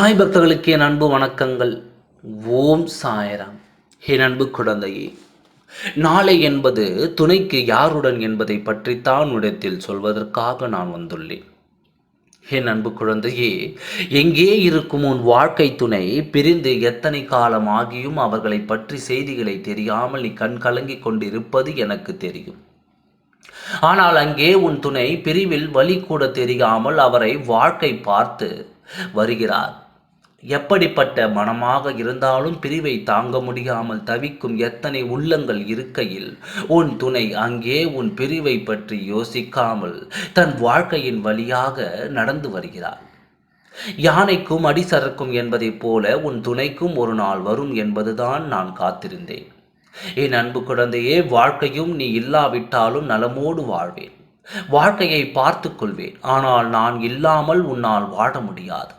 சாய் பக்தர்களுக்கு என் அன்பு வணக்கங்கள். ஓம் சாய்ராம். என் அன்பு குழந்தையே, நாளை என்பது துணைக்கு யாருடன் என்பதை பற்றித்தான் உன்னிடத்தில் சொல்வதற்காக நான் வந்துள்ளேன். என் அன்பு குழந்தையே, எங்கே இருக்கும் உன் வாழ்க்கை துணை பிரிந்து எத்தனை காலம் ஆகியும் அவர்களை பற்றி செய்திகளை தெரியாமல் நீ கண் கலங்கிக் கொண்டிருப்பது எனக்கு தெரியும். ஆனால் அங்கே உன் துணை பிரிவில் வழி கூட தெரியாமல் அவரை வாழ்க்கை பார்த்து வருகிறார். எப்படிப்பட்ட மனமாக இருந்தாலும் பிரிவை தாங்க முடியாமல் தவிக்கும் எத்தனை உள்ளங்கள் இருக்கையில் உன் துணை அங்கே உன் பிரிவை பற்றி யோசிக்காமல் தன் வாழ்க்கையின் வழியாக நடந்து வருகிறார். யானைக்கும் அடி சறுக்கும் என்பதைப் போல உன் துணைக்கும் ஒரு நாள் வரும் என்பதுதான் நான் காத்திருந்தேன். என் அன்பு குழந்தையே, வாழ்க்கையும் நீ இல்லாவிட்டாலும் நலமோடு வாழ்வேன். வாழ்க்கையை பார்த்து கொள்வேன். ஆனால் நான் இல்லாமல் உன்னால் வாழ முடியாது.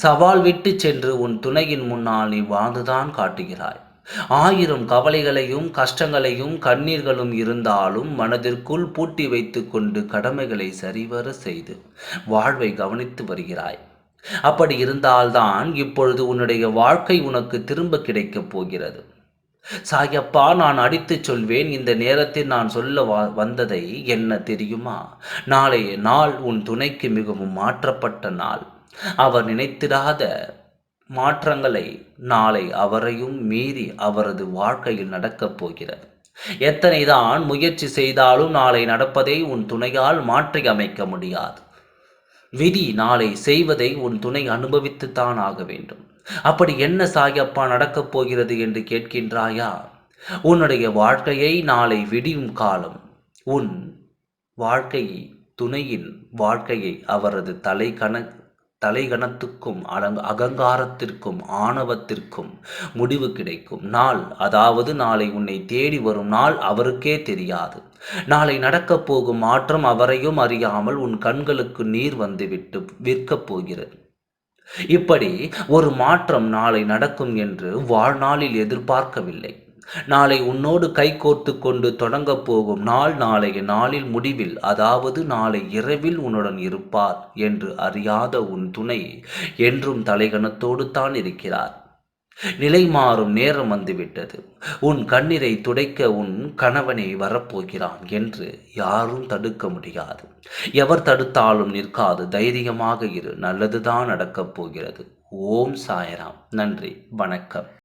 சவால் விட்டு சென்று உன் துணையின் முன்னால் நீ வாழ்ந்துதான் காட்டுகிறாய். 1000 கவலைகளையும் கஷ்டங்களையும் கண்ணீர்களும் இருந்தாலும் மனதிற்குள் பூட்டி வைத்து கொண்டு கடமைகளை சரிவர செய்து வாழ்வை கவனித்து வருகிறாய். அப்படி இருந்தால்தான் இப்பொழுது உன்னுடைய வாழ்க்கை உனக்கு திரும்ப கிடைக்கப் போகிறது. சாயப்பா, நான் அடித்துச் சொல்வேன். இந்த நேரத்தில் நான் சொல்ல வந்ததை என்ன தெரியுமா? நாளைய நாள் உன் துணைக்கு மிகவும் மாற்றப்பட்ட நாள். அவர் நினைத்திராத மாற்றங்களை நாளை அவரையும் மீறி அவரது வாழ்க்கையில் நடக்கப் போகிறது. எத்தனைதான் முயற்சி செய்தாலும் நாளை நடப்பதை உன் துணையால் மாற்றி அமைக்க முடியாது. விதி நாளை செய்வதை உன் துணை அனுபவித்துத்தான் ஆக வேண்டும். அப்படி என்ன சாயப்பா நடக்கப் போகிறது என்று கேட்கின்றாயா? உன்னுடைய வாழ்க்கையை நாளை விடியும் காலம் உன் வாழ்க்கையை, துணையின் வாழ்க்கையை அவரது தலைகணத்துக்கும் அகங்காரத்திற்கும் ஆணவத்திற்கும் முடிவு கிடைக்கும் நாள், அதாவது நாளை உன்னை தேடி வரும் நாள் அவருக்கே தெரியாது. நாளை நடக்கப் போகும் மாற்றம் அவரையும் அறியாமல் உன் கண்களுக்கு நீர் வந்துவிட்டு விற்கப் போகிறது. இப்படி ஒரு மாற்றம் நாளை நடக்கும் என்று வாழ்நாளில் எதிர்பார்க்கவில்லை. நாளை உன்னோடு கைகோர்த்து கொண்டு தொடங்கப் போகும் நாள் நாளைய நாளில் முடிவில், அதாவது நாளை இரவில் உன்னுடன் இருப்பார் என்று அறியாத உன் துணை என்றும் தலைகணத்தோடு தான் இருக்கிறார். நிலை மாறும் நேரம் வந்துவிட்டது. உன் கண்ணீரை துடைக்க உன் கணவனே வரப்போகிறான் என்று யாரும் தடுக்க முடியாது. எவர் தடுத்தாலும் நிற்காது. தைரியமாக இரு. நல்லதுதான் நடக்கப் போகிறது. ஓம் சாய்ராம். நன்றி, வணக்கம்.